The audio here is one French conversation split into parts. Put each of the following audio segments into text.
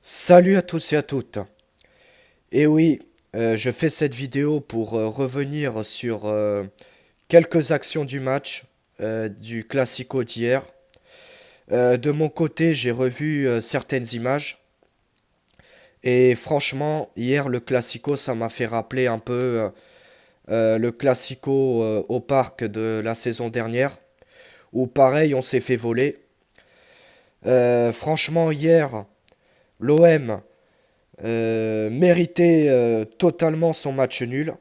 Salut à tous et à toutes. Et oui, je fais cette vidéo pour revenir sur quelques actions du match du Classico d'hier. De mon côté, j'ai revu certaines images et franchement, hier le Classico, ça m'a fait rappeler un peu le Classico au parc de la saison dernière, où pareil, on s'est fait voler. Franchement, hier, l'OM méritait totalement son match nul.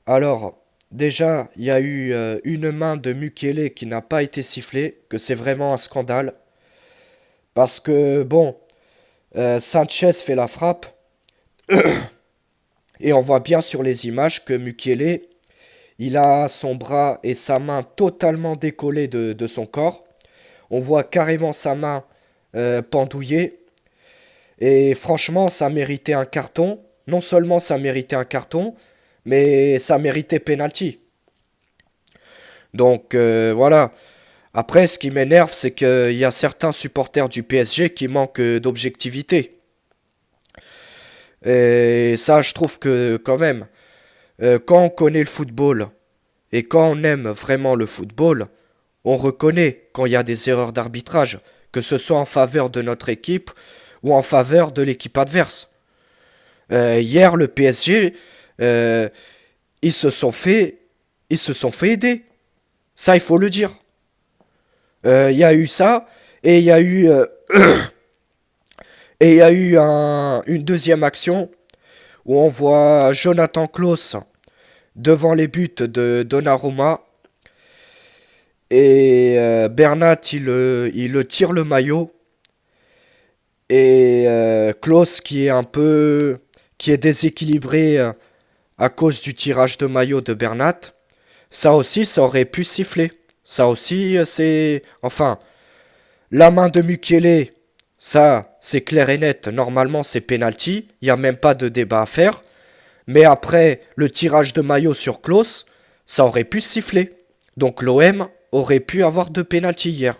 Alors, déjà, il y a eu une main de Mukele qui n'a pas été sifflée, que c'est vraiment un scandale. Parce que, bon, Sanchez fait la frappe, et on voit bien sur les images que Mukele, il a son bras et sa main totalement décollés de son corps. On voit carrément sa main pendouillée. Et franchement, ça méritait un carton. Non seulement ça méritait un carton, mais ça méritait penalty. Donc voilà. Après, ce qui m'énerve, c'est qu'il y a certains supporters du PSG qui manquent d'objectivité. Et ça, je trouve que quand même, quand on connaît le football et quand on aime vraiment le football, on reconnaît quand il y a des erreurs d'arbitrage, que ce soit en faveur de notre équipe ou en faveur de l'équipe adverse. Hier, le PSG, euh, ils se sont fait, ils se sont fait aider. Ça, il faut le dire. Il y a eu ça et il y a eu une deuxième action où on voit Jonathan Klaus devant les buts de Donnarumma et Bernat il le tire le maillot et Klaus qui est déséquilibré à cause du tirage de maillot de Bernat. Ça aussi, ça aurait pu siffler. Ça aussi, c'est... Enfin, la main de Mukele, ça, c'est clair et net. Normalement, c'est penalty. Il n'y a même pas de débat à faire. Mais après, le tirage de maillot sur Klose, ça aurait pu siffler. Donc l'OM aurait pu avoir de penalty hier.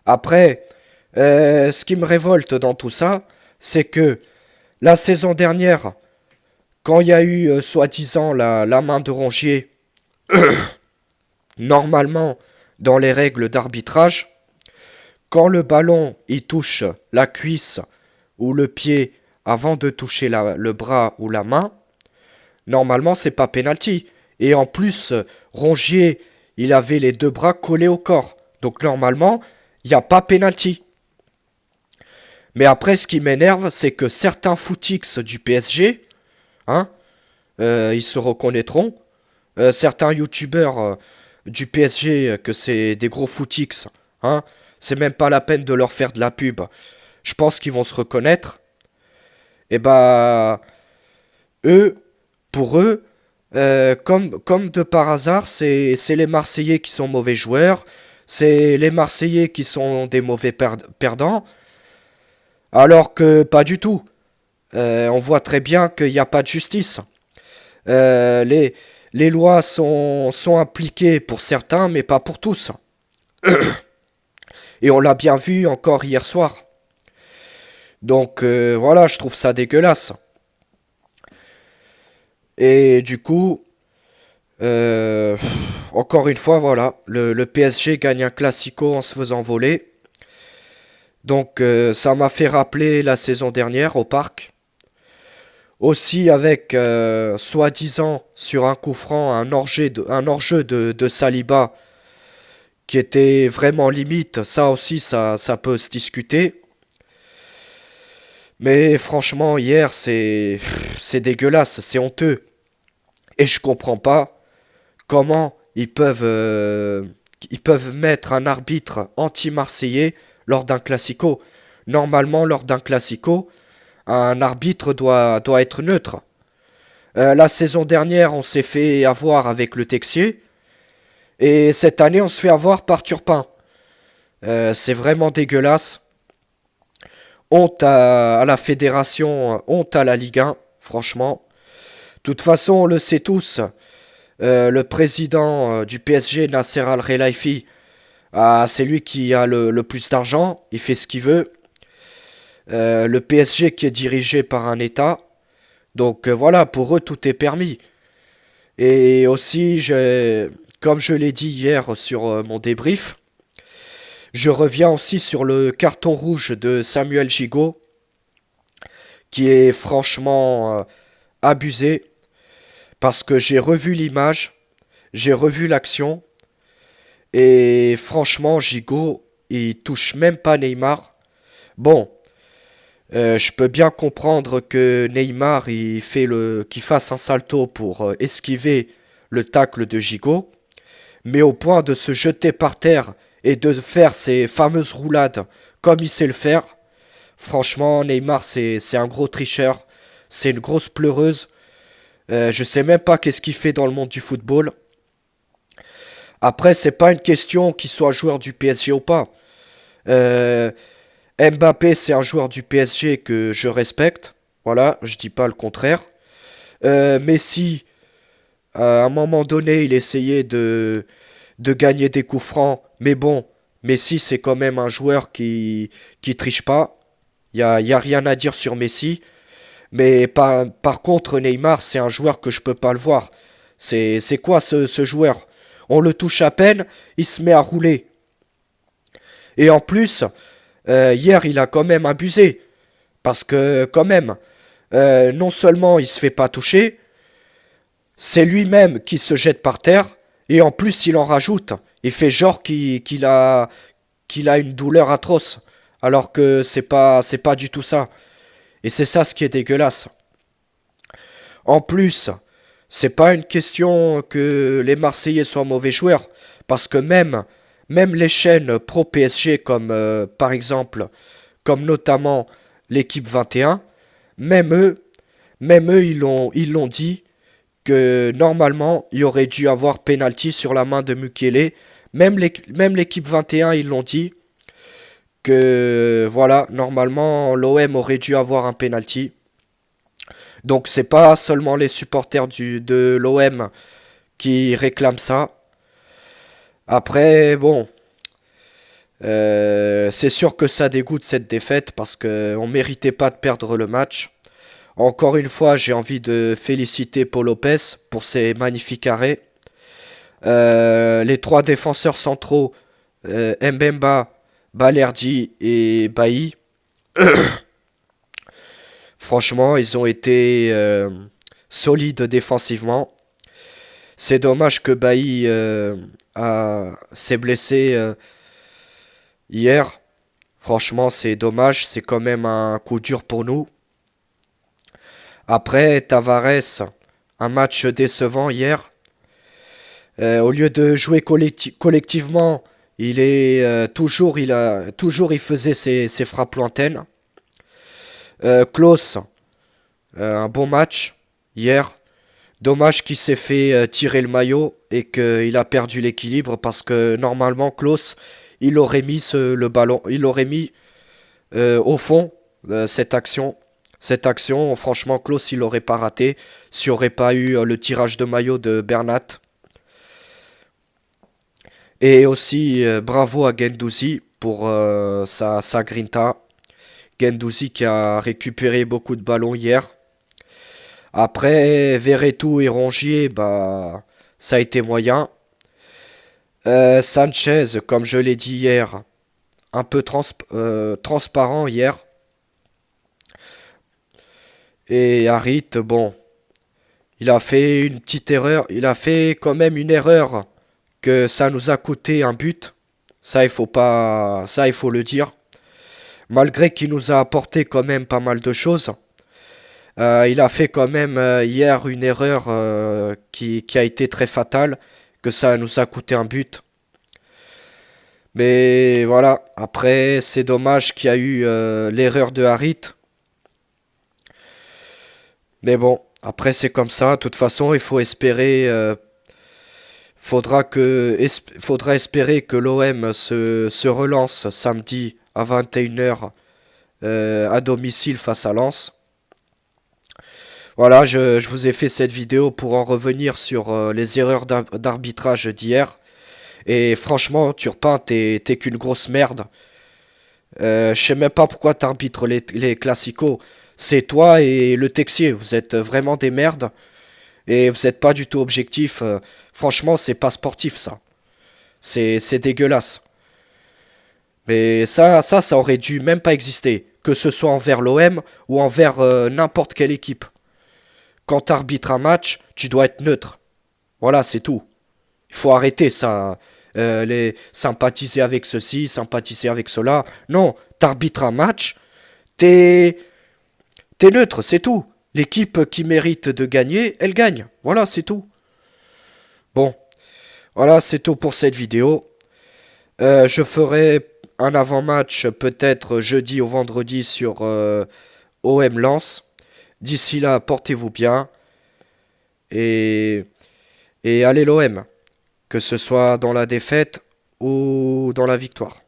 Après, ce qui me révolte dans tout ça, c'est que la saison dernière, quand il y a eu soi-disant la main de Rongier, normalement, dans les règles d'arbitrage, quand le ballon il touche la cuisse ou le pied avant de toucher le bras ou la main, normalement c'est pas penalty. Et en plus, Rongier, il avait les deux bras collés au corps. Donc normalement, il n'y a pas penalty. Mais après, ce qui m'énerve, c'est que certains footix du PSG, hein, ils se reconnaîtront. Certains youtubeurs du PSG, que c'est des gros footix, hein, c'est même pas la peine de leur faire de la pub. Je pense qu'ils vont se reconnaître. Et bah, eux, pour eux, comme de par hasard, c'est les Marseillais qui sont mauvais joueurs, c'est les Marseillais qui sont des mauvais perdants, alors que pas du tout. On voit très bien qu'il n'y a pas de justice. Euh, les, les lois sont appliquées pour certains, mais pas pour tous. Et on l'a bien vu encore hier soir. Donc voilà, je trouve ça dégueulasse. Et du coup, euh, encore une fois, voilà, le PSG gagne un classico en se faisant voler. Donc ça m'a fait rappeler la saison dernière au parc. Aussi avec, soi-disant, sur un coup franc, un hors-jeu de Saliba qui était vraiment limite. Ça aussi, ça peut se discuter. Mais franchement, hier, c'est dégueulasse, c'est honteux. Et je comprends pas comment ils peuvent mettre un arbitre anti-marseillais lors d'un classico. Normalement, lors d'un classico, un arbitre doit être neutre. La saison dernière, on s'est fait avoir avec le Texier. Et cette année, on se fait avoir par Turpin. C'est vraiment dégueulasse. Honte à la fédération, honte à la Ligue 1, franchement. De toute façon, on le sait tous. Le président du PSG, Nasser Al-Khelaifi, c'est lui qui a le plus d'argent. Il fait ce qu'il veut. Le PSG qui est dirigé par un État. Donc voilà, pour eux, tout est permis. Et aussi, comme je l'ai dit hier sur mon débrief, je reviens aussi sur le carton rouge de Samuel Gigot, qui est franchement abusé, parce que j'ai revu l'image, j'ai revu l'action, et franchement, Gigot, il touche même pas Neymar. Bon, je peux bien comprendre que Neymar qu'il fasse un salto pour esquiver le tacle de Gigot, mais au point de se jeter par terre et de faire ces fameuses roulades comme il sait le faire, franchement, Neymar, c'est un gros tricheur, c'est une grosse pleureuse. Je sais même pas qu'est-ce qu'il fait dans le monde du football. Après, c'est pas une question qu'il soit joueur du PSG ou pas. Euh, Mbappé, c'est un joueur du PSG que je respecte. Voilà, je dis pas le contraire. Messi, à un moment donné, il essayait de gagner des coups francs. Mais bon, Messi, c'est quand même un joueur qui triche pas. Y a rien à dire sur Messi. Mais par contre, Neymar, c'est un joueur que je peux pas le voir. C'est quoi ce joueur? On le touche à peine, il se met à rouler. Et en plus, hier, il a quand même abusé. Parce que, quand même, non seulement il se fait pas toucher, c'est lui-même qui se jette par terre, et en plus, il en rajoute. Il fait genre qu'il a une douleur atroce. Alors que c'est pas du tout ça. Et c'est ça ce qui est dégueulasse. En plus, c'est pas une question que les Marseillais soient mauvais joueurs, parce que même les chaînes pro PSG comme par exemple, comme notamment l'équipe 21, même eux, même eux ils l'ont dit que normalement il y aurait dû avoir penalty sur la main de Mukele. Même l'équipe 21 ils l'ont dit que voilà normalement l'OM aurait dû avoir un penalty. Donc c'est pas seulement les supporters de l'OM qui réclament ça. Après, bon, c'est sûr que ça dégoûte cette défaite parce qu'on méritait pas de perdre le match. Encore une fois, j'ai envie de féliciter Paul Lopez pour ses magnifiques arrêts. Les trois défenseurs centraux, Mbemba, Balerdi et Bailly, franchement, ils ont été solides défensivement. C'est dommage que Bailly s'est blessé hier. Franchement, c'est dommage. C'est quand même un coup dur pour nous. Après, Tavares, un match décevant hier. Au lieu de jouer collectivement, toujours il faisait ses frappes lointaines. Klose, un bon match hier. Dommage qu'il s'est fait tirer le maillot et qu'il a perdu l'équilibre parce que normalement Klose, il aurait mis le ballon, il aurait mis au fond cette action. Cette action, franchement, Klose, il l'aurait pas raté s'il n'y aurait pas eu le tirage de maillot de Bernat. Et aussi, bravo à Gendouzi pour sa grinta. Gendouzi qui a récupéré beaucoup de ballons hier. Après, Verretou et Rongier, bah, ça a été moyen. Sanchez, comme je l'ai dit hier, un peu transparent hier. Et Harit, bon, il a fait une petite erreur. Il a fait quand même une erreur que ça nous a coûté un but. Ça, il faut pas, ça, il faut le dire. Malgré qu'il nous a apporté quand même pas mal de choses. Il a fait quand même hier une erreur qui a été très fatale, que ça nous a coûté un but. Mais voilà, après c'est dommage qu'il y a eu l'erreur de Harit. Mais bon, après c'est comme ça. De toute façon, il faut espérer, faudra espérer que l'OM se relance samedi à 21 h à domicile face à Lens. Voilà, je vous ai fait cette vidéo pour en revenir sur les erreurs d'arbitrage d'hier. Et franchement, Turpin, t'es qu'une grosse merde. Je sais même pas pourquoi t'arbitres les classicos. C'est toi et le Texier, vous êtes vraiment des merdes et vous êtes pas du tout objectif. Franchement, c'est pas sportif ça. C'est dégueulasse. Mais ça aurait dû même pas exister. Que ce soit envers l'OM ou envers n'importe quelle équipe. Quand t'arbitres un match, tu dois être neutre. Voilà, c'est tout. Il faut arrêter ça. Les sympathiser avec ceci, sympathiser avec cela. Non, t'arbitres un match, t'es t'es neutre, c'est tout. L'équipe qui mérite de gagner, elle gagne. Voilà, c'est tout. Bon, voilà, c'est tout pour cette vidéo. Je ferai un avant-match peut-être jeudi ou vendredi sur OM Lens. D'ici là, portez-vous bien et, et allez l'OM, que ce soit dans la défaite ou dans la victoire.